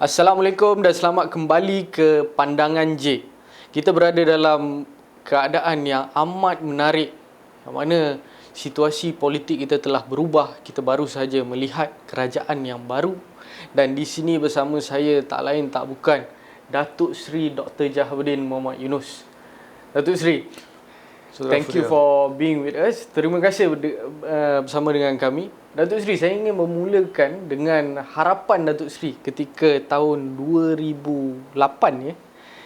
Assalamualaikum dan selamat kembali ke Pandangan J. Kita berada dalam keadaan yang amat menarik, yang mana situasi politik kita telah berubah. Kita baru saja melihat kerajaan yang baru, dan di sini bersama saya tak lain tak bukan Datuk Seri Dr. Jahabuddin Mohamed Yunus. Datuk Seri, thank you for being with us. Terima kasih bersama dengan kami. Datuk Seri, saya ingin memulakan dengan harapan Datuk Seri ketika tahun 2008 ya.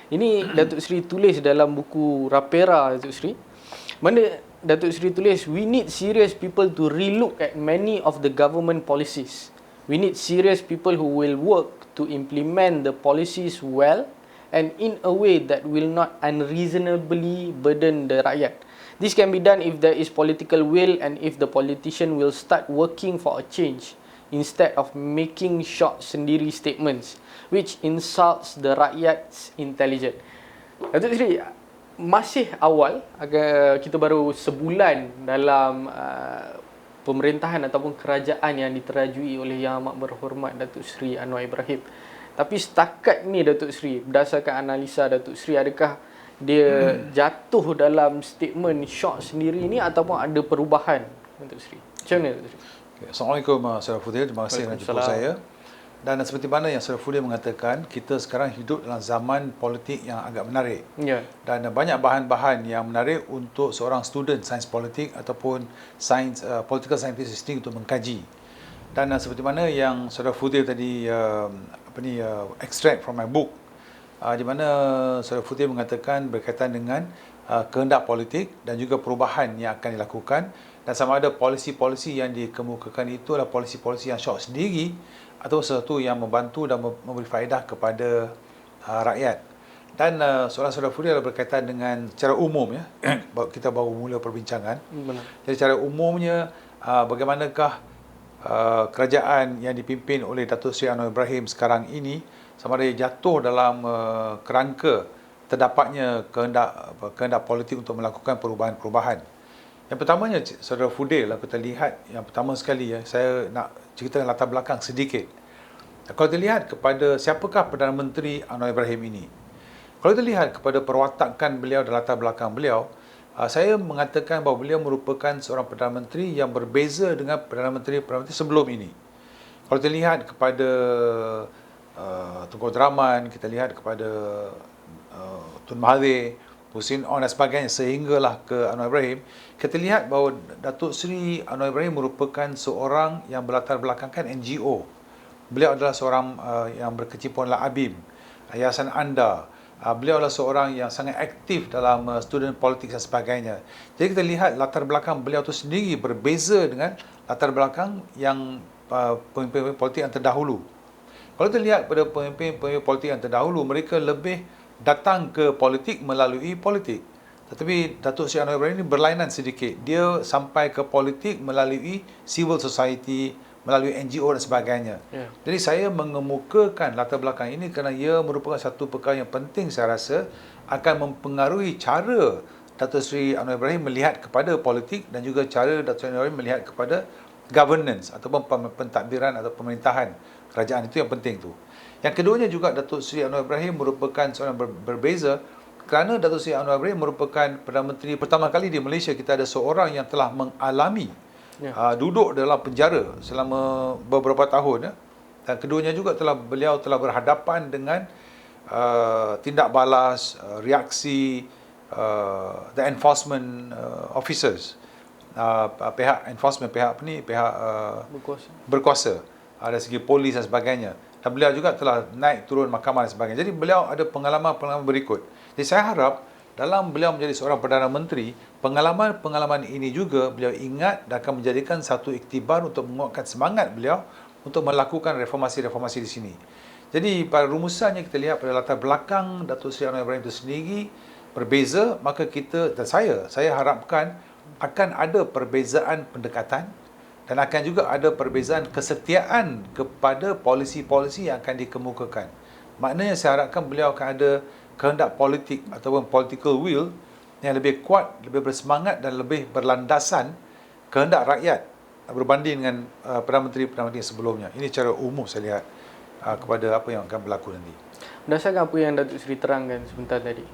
Ini Datuk Seri tulis dalam buku Rapera, Datuk Seri. Mana Datuk Seri tulis, we need serious people to relook at many of the government policies. We need serious people who will work to implement the policies well and in a way that will not unreasonably burden the rakyat. This can be done if there is political will and if the politician will start working for a change instead of making short sendiri statements which insults the rakyat's intelligence. Datuk Seri, masih awal, kita baru sebulan dalam pemerintahan ataupun kerajaan yang diterajui oleh Yang Amat Berhormat Datuk Seri Anwar Ibrahim. Tapi setakat ni Datuk Seri, berdasarkan analisa Datuk Seri, adakah dia jatuh dalam statement short sendiri ni ataupun ada perubahan, Datuk Seri? Macam mana, Datuk Seri? Assalamualaikum Saudara Fudil, terima kasih kerana jemput saya. Dan seperti mana yang Saudara Fudil mengatakan, kita sekarang hidup dalam zaman politik yang agak menarik. Ya. Dan banyak bahan-bahan yang menarik untuk seorang student sains politik ataupun sains political scientist sendiri untuk mengkaji. Dan seperti mana yang Saudara Fudil tadi extract from my book, di mana Saudara Fudil mengatakan berkaitan dengan kehendak politik dan juga perubahan yang akan dilakukan, dan sama ada polisi-polisi yang dikemukakan itu adalah polisi-polisi yang short sendiri atau sesuatu yang membantu dan memberi faedah kepada rakyat. Dan soalan Saudara Fudil adalah berkaitan dengan secara umum ya. Kita baru mula perbincangan. Benar. Jadi secara umumnya bagaimanakah kerajaan yang dipimpin oleh Datuk Seri Anwar Ibrahim sekarang ini sama ada jatuh dalam kerangka terdapatnya kehendak politik untuk melakukan perubahan-perubahan. Yang pertamanya, Saudara Fudil, kita lihat yang pertama sekali ya, saya nak cerita latar belakang sedikit. Kalau kita lihat kepada siapakah Perdana Menteri Anwar Ibrahim ini, kalau kita lihat kepada perwatakan beliau dan latar belakang beliau, saya mengatakan bahawa beliau merupakan seorang Perdana Menteri yang berbeza dengan Perdana Menteri sebelum ini. Kalau kita lihat kepada Tunku Abdul Rahman, kita lihat kepada Tun Mahathir, Husin On dan sebagainya, sehinggalah ke Anwar Ibrahim, kita lihat bahawa Datuk Seri Anwar Ibrahim merupakan seorang yang berlatar belakangkan NGO. Beliau adalah seorang yang berkecimpung dalam ABIM, Yayasan Anda. Beliau adalah seorang yang sangat aktif dalam student politics dan sebagainya. Jadi kita lihat latar belakang beliau itu sendiri berbeza dengan latar belakang yang pemimpin politik yang terdahulu. Kalau kita lihat pada pemimpin politik yang terdahulu, mereka lebih datang ke politik melalui politik. Tetapi Datuk Seri Anwar Ibrahim ini berlainan sedikit. Dia sampai ke politik melalui civil society, melalui NGO dan sebagainya. Yeah. Jadi saya mengemukakan latar belakang ini kerana ia merupakan satu perkara yang penting, saya rasa akan mempengaruhi cara Datuk Seri Anwar Ibrahim melihat kepada politik dan juga cara Datuk Seri Anwar Ibrahim melihat kepada governance ataupun pentadbiran atau pemerintahan kerajaan. Itu yang penting tu. Yang keduanya juga, Datuk Seri Anwar Ibrahim merupakan seorang berbeza kerana Datuk Seri Anwar Ibrahim merupakan Perdana Menteri pertama kali di Malaysia. Kita ada seorang yang telah mengalami duduk dalam penjara selama beberapa tahun ya. Dan keduanya juga beliau telah berhadapan dengan tindak balas, reaksi the enforcement officers, pihak enforcement, pihak berkuasa dari segi polis dan sebagainya. Dan beliau juga telah naik turun mahkamah dan sebagainya. Jadi beliau ada pengalaman-pengalaman berikut. Jadi saya harap dalam beliau menjadi seorang Perdana Menteri, pengalaman-pengalaman ini juga beliau ingat dan akan menjadikan satu iktibar untuk menguatkan semangat beliau untuk melakukan reformasi-reformasi di sini. Jadi pada rumusannya kita lihat pada latar belakang Datuk Seri Anwar Ibrahim itu sendiri berbeza, maka kita dan saya harapkan akan ada perbezaan pendekatan dan akan juga ada perbezaan kesetiaan kepada polisi-polisi yang akan dikemukakan. Maknanya saya harapkan beliau akan ada kehendak politik ataupun political will yang lebih kuat, lebih bersemangat dan lebih berlandasan kehendak rakyat berbanding dengan Perdana Menteri sebelumnya. Ini secara umum saya lihat. kepada apa yang akan berlaku nanti. Berdasarkan apa yang Datuk Seri terangkan sebentar tadi,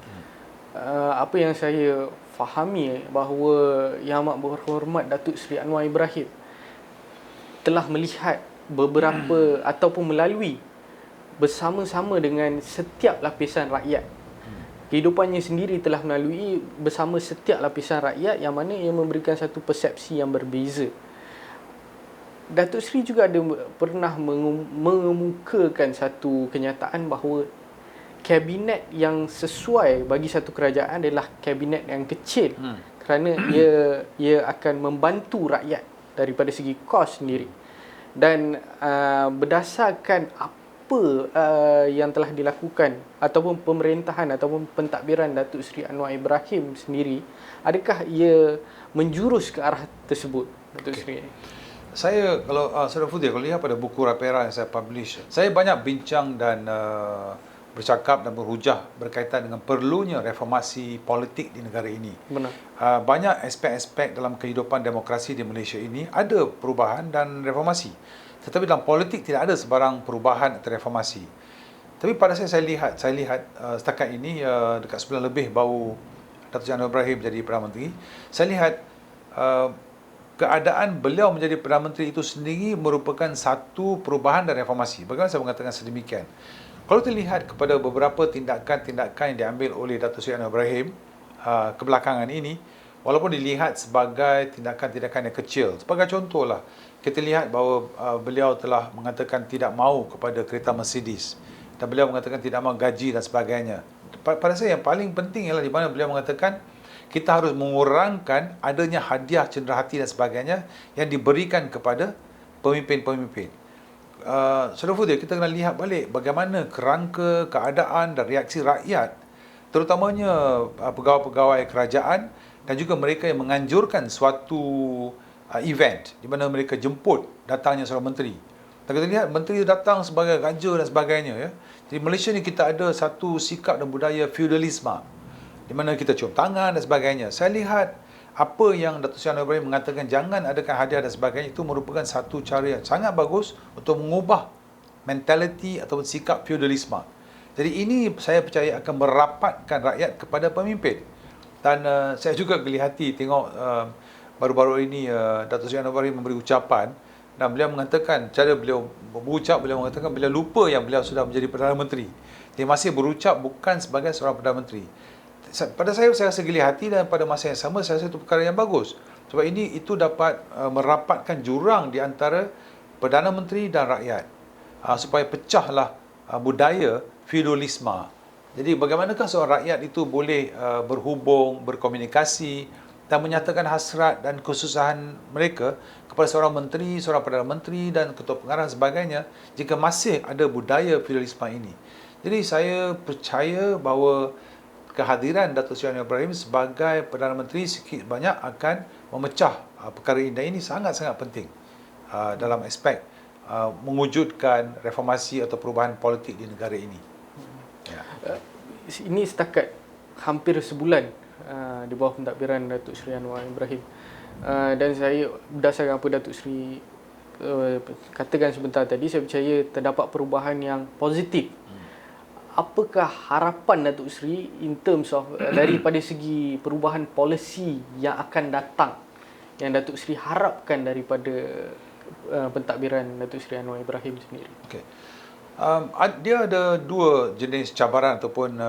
apa yang saya fahami bahawa Yang Amat Berhormat Datuk Seri Anwar Ibrahim telah melihat beberapa ataupun melalui bersama-sama dengan setiap lapisan rakyat. Kehidupannya sendiri telah melalui bersama setiap lapisan rakyat, yang mana ia memberikan satu persepsi yang berbeza. Datuk Seri juga ada pernah mengemukakan satu kenyataan bahawa kabinet yang sesuai bagi satu kerajaan adalah kabinet yang kecil, kerana ia akan membantu rakyat daripada segi kos sendiri. Dan berdasarkan apa yang telah dilakukan ataupun pemerintahan ataupun pentadbiran Datuk Seri Anwar Ibrahim sendiri, adakah ia menjurus ke arah tersebut, Datuk Seri? Saya, kalau Saudara Fudir, kalau lihat pada buku Rapera yang saya publish, saya banyak bincang dan bercakap dan berhujah berkaitan dengan perlunya reformasi politik di negara ini. Benar. Banyak aspek-aspek dalam kehidupan demokrasi di Malaysia ini ada perubahan dan reformasi. Tetapi dalam politik tidak ada sebarang perubahan atau reformasi. Tapi pada saya lihat setakat ini, dekat sebulan lebih baru Datuk Seri Anwar Ibrahim jadi Perdana Menteri, saya lihat keadaan beliau menjadi Perdana Menteri itu sendiri merupakan satu perubahan dan reformasi. Bagaimana saya mengatakan sedemikian? Kalau kita lihat kepada beberapa tindakan-tindakan yang diambil oleh Datuk Seri Anwar Ibrahim kebelakangan ini, walaupun dilihat sebagai tindakan-tindakan yang kecil. Sebagai contohlah, kita lihat bahawa beliau telah mengatakan tidak mahu kepada kereta Mercedes, dan beliau mengatakan tidak mahu gaji dan sebagainya. Pada saya yang paling penting ialah di mana beliau mengatakan kita harus mengurangkan adanya hadiah cenderahati dan sebagainya yang diberikan kepada pemimpin-pemimpin. Saudara Fudir, kita kena lihat balik bagaimana kerangka, keadaan dan reaksi rakyat, terutamanya pegawai-pegawai kerajaan dan juga mereka yang menganjurkan suatu event di mana mereka jemput datangnya seorang menteri. Dan kita lihat menteri datang sebagai raja dan sebagainya, ya. Jadi Malaysia ni kita ada satu sikap dan budaya feudalisme di mana kita cium tangan dan sebagainya. Saya lihat apa yang Datuk Seri Anwar Ibrahim mengatakan jangan adakan hadiah dan sebagainya, itu merupakan satu cara yang sangat bagus untuk mengubah mentaliti ataupun sikap feudalisme. Jadi ini saya percaya akan merapatkan rakyat kepada pemimpin. Dan saya juga geli hati tengok baru-baru ini Datuk Seri Anwar Ibrahim memberi ucapan, dan beliau mengatakan, cara beliau berucap, beliau mengatakan beliau lupa yang beliau sudah menjadi Perdana Menteri. Dia masih berucap bukan sebagai seorang Perdana Menteri. Pada saya rasa geli hati, dan pada masa yang sama saya rasa itu perkara yang bagus. Sebab itu dapat merapatkan jurang di antara Perdana Menteri dan rakyat, supaya pecahlah budaya feudalisme. Jadi bagaimanakah seorang rakyat itu boleh berhubung, berkomunikasi dan menyatakan hasrat dan kesusahan mereka kepada seorang menteri, seorang Perdana Menteri dan ketua pengarah sebagainya, jika masih ada budaya feudalisme ini. Jadi saya percaya bahawa kehadiran Datuk Seri Anwar Ibrahim sebagai Perdana Menteri sikit banyak akan memecah perkara ini, dan ini sangat-sangat penting dalam aspek mewujudkan reformasi atau perubahan politik di negara ini. Ya. Ini setakat hampir sebulan di bawah pentadbiran Datuk Seri Anwar Ibrahim, dan saya berdasarkan apa Datuk Seri katakan sebentar tadi, saya percaya terdapat perubahan yang positif. Apakah harapan Datuk Seri in terms of daripada segi perubahan polisi yang akan datang, yang Datuk Seri harapkan daripada pentadbiran Datuk Seri Anwar Ibrahim sendiri? Okey. Dia ada dua jenis cabaran ataupun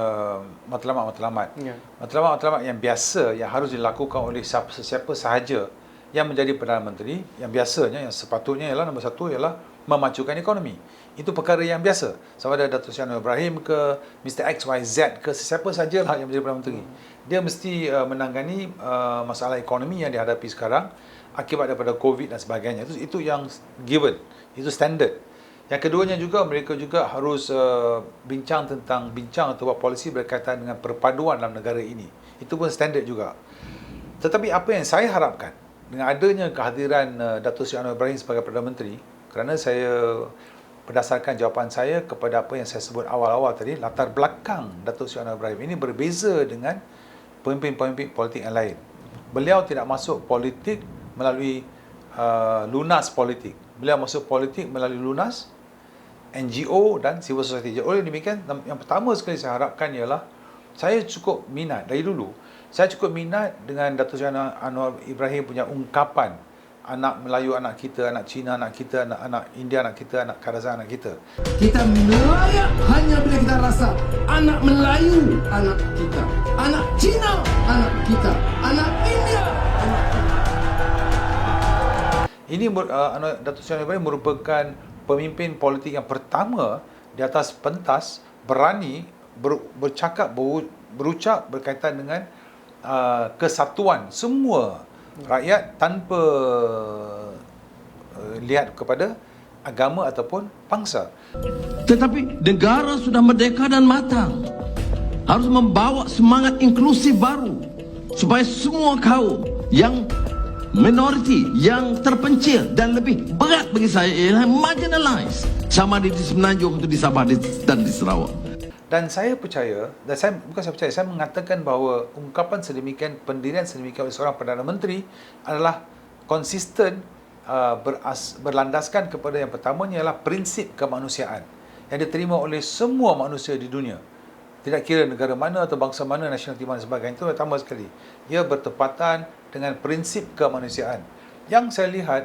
matlamat-matlamat. Ya. Matlamat-matlamat yang biasa yang harus dilakukan oleh sesiapa sahaja yang menjadi Perdana Menteri, yang biasanya, yang sepatutnya ialah nombor satu ialah memajukan ekonomi. Itu perkara yang biasa. Sama ada Datuk Seri Anwar Ibrahim ke Mr. XYZ ke sesiapa sajalah yang menjadi Perdana Menteri. Dia mesti menangani masalah ekonomi yang dihadapi sekarang akibat daripada COVID dan sebagainya. Itu yang given. Itu standard. Yang keduanya juga, mereka juga harus bincang atau buat polisi berkaitan dengan perpaduan dalam negara ini. Itu pun standard juga. Tetapi apa yang saya harapkan dengan adanya kehadiran Datuk Seri Anwar Ibrahim sebagai Perdana Menteri, kerana saya berdasarkan jawapan saya kepada apa yang saya sebut awal-awal tadi, latar belakang Datuk Seri Anwar Ibrahim ini berbeza dengan pemimpin-pemimpin politik yang lain. Beliau tidak masuk politik melalui lunas politik. Beliau masuk politik melalui lunas NGO dan civil society. Oleh demikian, yang pertama sekali saya harapkan ialah saya cukup minat dari dulu. Saya cukup minat dengan Datuk Seri Anwar Ibrahim punya ungkapan anak Melayu anak kita, anak Cina anak kita, anak India anak kita, anak Kazakh anak kita. Kita layak hanya bila kita rasa anak Melayu anak kita, anak Cina anak kita, anak India anak kita. Ini Datuk Seri Anwar Ibrahim merupakan pemimpin politik yang pertama di atas pentas berani bercakap, berucap berkaitan dengan kesatuan semua rakyat tanpa lihat kepada agama ataupun bangsa. Tetapi negara sudah merdeka dan matang, harus membawa semangat inklusif baru supaya semua kaum yang minoriti, yang terpencil dan lebih berat bagi saya ialah marginalized, sama di Semenanjung, di Sabah dan di Sarawak. Dan saya percaya, saya mengatakan bahawa ungkapan sedemikian, pendirian sedemikian oleh seorang Perdana Menteri adalah konsisten, berlandaskan kepada yang pertamanya ialah prinsip kemanusiaan yang diterima oleh semua manusia di dunia. Tidak kira negara mana atau bangsa mana, nasionaliti mana sebagainya. Itu pertama sekali. Ia bertepatan dengan prinsip kemanusiaan. Yang saya lihat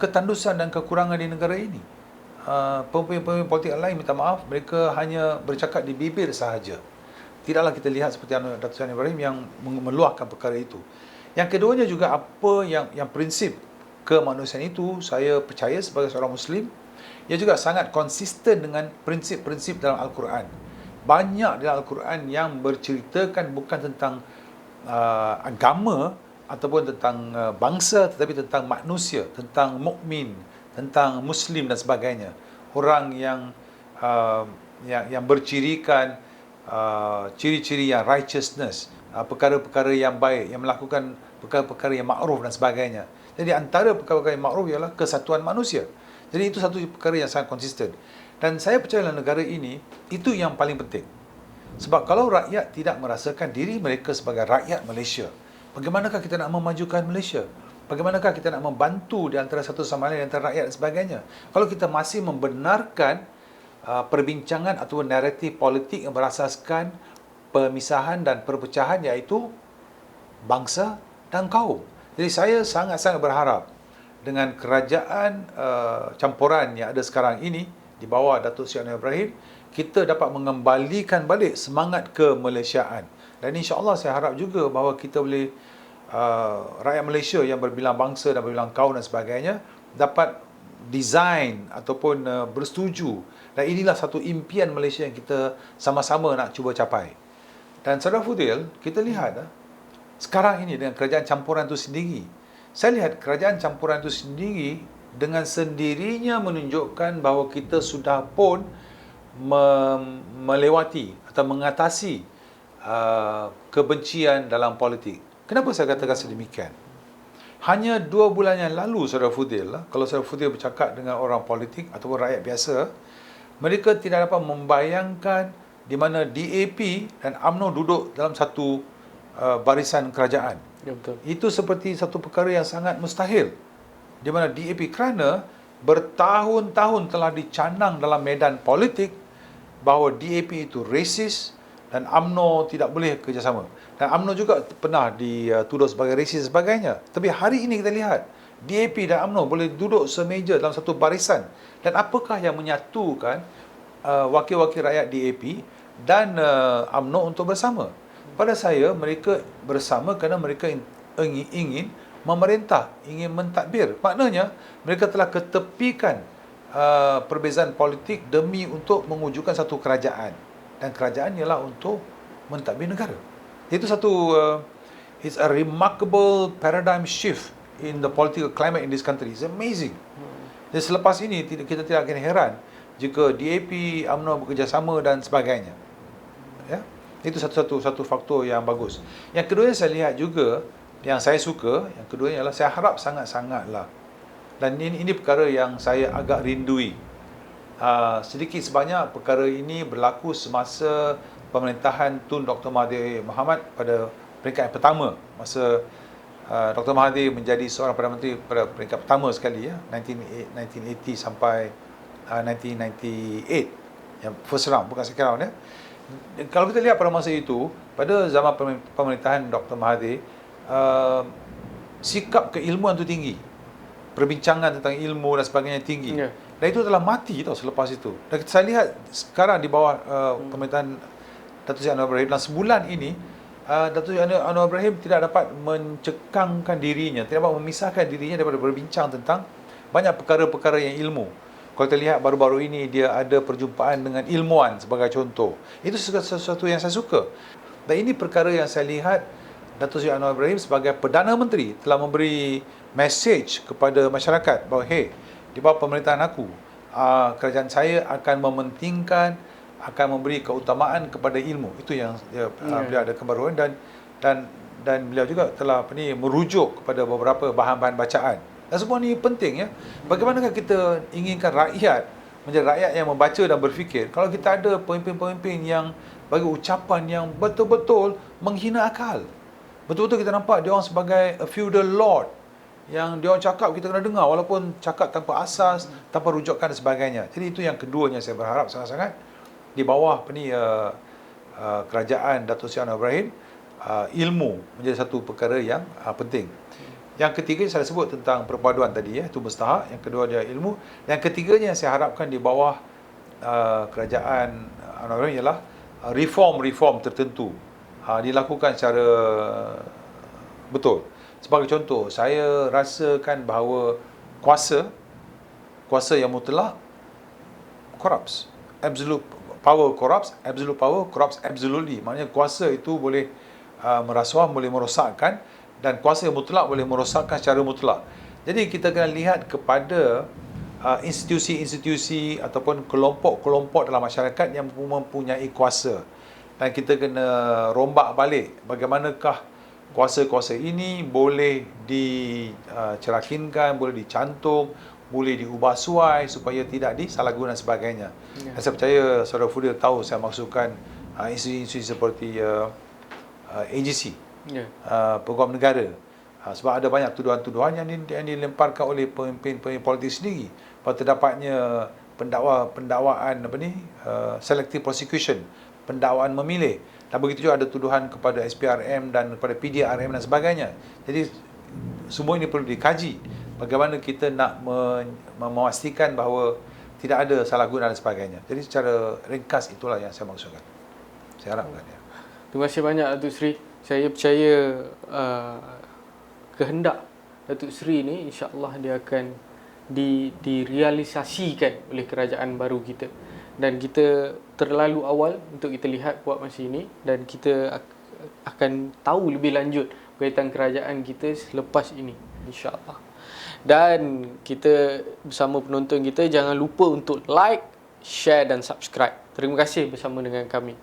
ketandusan dan kekurangan di negara ini. Pemimpin politik lain, minta maaf, mereka hanya bercakap di bibir sahaja. Tidaklah kita lihat seperti Datuk Seri Ibrahim yang meluahkan perkara itu. Yang keduanya juga apa yang prinsip kemanusiaan itu, saya percaya sebagai seorang Muslim, ia juga sangat konsisten dengan prinsip-prinsip dalam Al-Quran. Banyak dalam Al-Quran yang berceritakan bukan tentang agama ataupun tentang bangsa, tetapi tentang manusia, tentang mukmin, tentang Muslim dan sebagainya. Orang yang bercirikan ciri-ciri yang righteousness, perkara-perkara yang baik, yang melakukan perkara-perkara yang makruf dan sebagainya. Jadi antara perkara-perkara yang makruf ialah kesatuan manusia. Jadi itu satu perkara yang sangat konsisten. Dan saya percaya dalam negara ini, itu yang paling penting. Sebab kalau rakyat tidak merasakan diri mereka sebagai rakyat Malaysia, bagaimanakah kita nak memajukan Malaysia? Bagaimanakah kita nak membantu di antara satu sama lain, di antara rakyat dan sebagainya? Kalau kita masih membenarkan perbincangan atau naratif politik yang berasaskan pemisahan dan perpecahan, iaitu bangsa dan kaum. Jadi saya sangat-sangat berharap dengan kerajaan campuran yang ada sekarang ini di bawah Datuk Seri Anwar Ibrahim, kita dapat mengembalikan balik semangat kemalaysiaan. Dan insya-Allah saya harap juga bahawa kita boleh rakyat Malaysia yang berbilang bangsa dan berbilang kaum dan sebagainya dapat design ataupun bersetuju. Dan inilah satu impian Malaysia yang kita sama-sama nak cuba capai. Dan Saudara Fudil, kita lihat sekarang ini dengan kerajaan campuran itu sendiri, saya lihat kerajaan campuran itu sendiri dengan sendirinya menunjukkan bahawa kita sudah pun melewati atau mengatasi kebencian dalam politik. Kenapa saya katakan sedemikian? Hanya 2 bulan yang lalu, Saudara Fudil, kalau Saudara Fudil bercakap dengan orang politik ataupun rakyat biasa, mereka tidak dapat membayangkan di mana DAP dan UMNO duduk dalam satu barisan kerajaan. Ya, betul. Itu seperti satu perkara yang sangat mustahil. Di mana DAP kerana bertahun-tahun telah dicanang dalam medan politik bahawa DAP itu rasis dan UMNO tidak boleh kerjasama. Dan UMNO juga pernah dituduh sebagai rasis dan sebagainya. Tapi hari ini kita lihat DAP dan UMNO boleh duduk semeja dalam satu barisan. Dan apakah yang menyatukan wakil-wakil rakyat DAP dan UMNO untuk bersama? Pada saya, mereka bersama kerana mereka ingin memerintah, ingin mentadbir. Maknanya, mereka telah ketepikan perbezaan politik demi untuk mewujudkan satu kerajaan. Dan kerajaan ialah untuk mentadbir negara. Itu satu, it's a remarkable paradigm shift in the political climate in this country. It's amazing. Dan selepas ini, kita tidak akan heran jika DAP, UMNO bekerjasama dan sebagainya. Ya? Itu satu faktor yang bagus. Yang kedua saya lihat juga, yang saya suka, yang kedua ialah saya harap sangat-sangatlah. Dan ini perkara yang saya agak rindui. Sedikit sebanyak perkara ini berlaku semasa pemerintahan Tun Dr. Mahathir Mohamad pada peringkat yang pertama. Masa Dr. Mahathir menjadi seorang Perdana Menteri pada peringkat pertama sekali, 1980 sampai 1998, yang first round, bukan second round ya. Kalau kita lihat pada masa itu, pada zaman pemerintahan Dr. Mahathir, sikap keilmuan tu tinggi, perbincangan tentang ilmu dan sebagainya tinggi. Dan itu telah mati tau selepas itu. Dan saya lihat sekarang di bawah pemerintahan Datuk Seri Anwar Ibrahim, dalam sebulan ini Datuk Seri Anwar Ibrahim tidak dapat mencekangkan dirinya, tidak dapat memisahkan dirinya daripada berbincang tentang banyak perkara-perkara yang ilmu. Kalau kita lihat baru-baru ini dia ada perjumpaan dengan ilmuwan sebagai contoh. Itu sesuatu yang saya suka. Dan ini perkara yang saya lihat Datuk Seri Anwar Ibrahim sebagai Perdana Menteri telah memberi message kepada masyarakat bahawa di bawah pemerintahan aku, kerajaan saya akan mementingkan, akan memberi keutamaan kepada ilmu. Itu yang beliau ada kebaruan, dan beliau juga telah merujuk kepada beberapa bahan-bahan bacaan. Dan semua ni penting ya. Bagaimanakah kita inginkan rakyat menjadi rakyat yang membaca dan berfikir kalau kita ada pemimpin-pemimpin yang bagi ucapan yang betul-betul menghina akal. Betul-betul kita nampak dia orang sebagai a feudal lord, yang dia orang cakap kita kena dengar walaupun cakap tanpa asas, tanpa rujukan dan sebagainya. Jadi itu yang keduanya saya berharap sangat-sangat di bawah kerajaan Datuk Seri Anwar Ibrahim, ilmu menjadi satu perkara yang penting. Yang ketiga saya sebut tentang perpaduan tadi ya, itu mustahak. Yang kedua dia ilmu. Yang ketiganya yang saya harapkan di bawah kerajaan Anwar Ibrahim ialah reform-reform tertentu dilakukan secara betul. Sebagai contoh, saya rasakan bahawa kuasa yang mutlak corrupts. Absolute power corrupts, absolute power corrupts absolutely. Maknanya kuasa itu boleh merasuah, boleh merosakkan, dan kuasa yang mutlak boleh merosakkan secara mutlak. Jadi kita kena lihat kepada institusi-institusi ataupun kelompok-kelompok dalam masyarakat yang mempunyai kuasa. Dan kita kena rombak balik bagaimanakah kuasa-kuasa ini boleh dicerakinkan, boleh dicantum, boleh diubah suai supaya tidak disalahguna dan sebagainya. Dan saya percaya Saudara Fudil tahu saya maksudkan institusi seperti AGC, Peguam Negara. Sebab ada banyak tuduhan-tuduhan yang dilemparkan oleh pemimpin-pemimpin politik sendiri. Bahawa terdapatnya pendakwaan selective prosecution, pendakwaan memilih. Dan begitu juga ada tuduhan kepada SPRM dan kepada PDRM dan sebagainya. Jadi semua ini perlu dikaji. Bagaimana kita nak memastikan bahawa tidak ada salah guna dan sebagainya. Jadi secara ringkas itulah yang saya maksudkan. Saya harapkan ya. Terima kasih banyak Datuk Seri. Saya percaya kehendak Datuk Seri ni insya-Allah dia akan direalisasikan oleh kerajaan baru kita. Dan kita terlalu awal untuk kita lihat buat masa ini, dan kita akan tahu lebih lanjut berkaitan kerajaan kita selepas ini insya-Allah. Dan kita bersama penonton kita jangan lupa untuk like, share dan subscribe. Terima kasih bersama dengan kami.